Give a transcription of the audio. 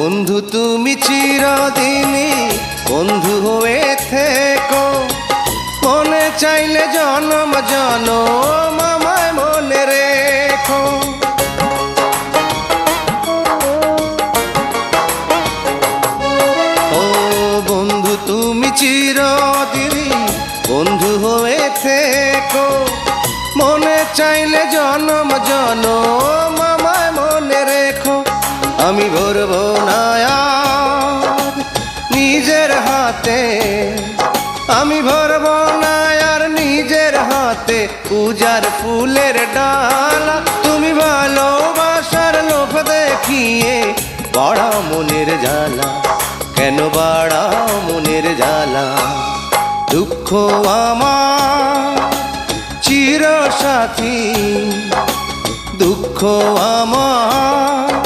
বন্ধু তুমি চিরদিনই বন্ধু হয়ে থেকো, মনে চাইলে জনম জনম আমায় মনে রেখো। ও বন্ধু তুমি চিরদিনই বন্ধু হয়ে থেকো, মনে চাইলে জনম জনম আমায় মনে রেখো। আমি ভরবো না আর নিজের হাতে, আমি ভরবো না আর নিজের হাতে পূজার ফুলের ডালা। তুমি ভালোবাসার লোভ দেখিয়ে বাড়াও মনের জ্বালা, কেন বাড়াও মনের জ্বালা? দুঃখ আমার চির সাথী, দুঃখ আমার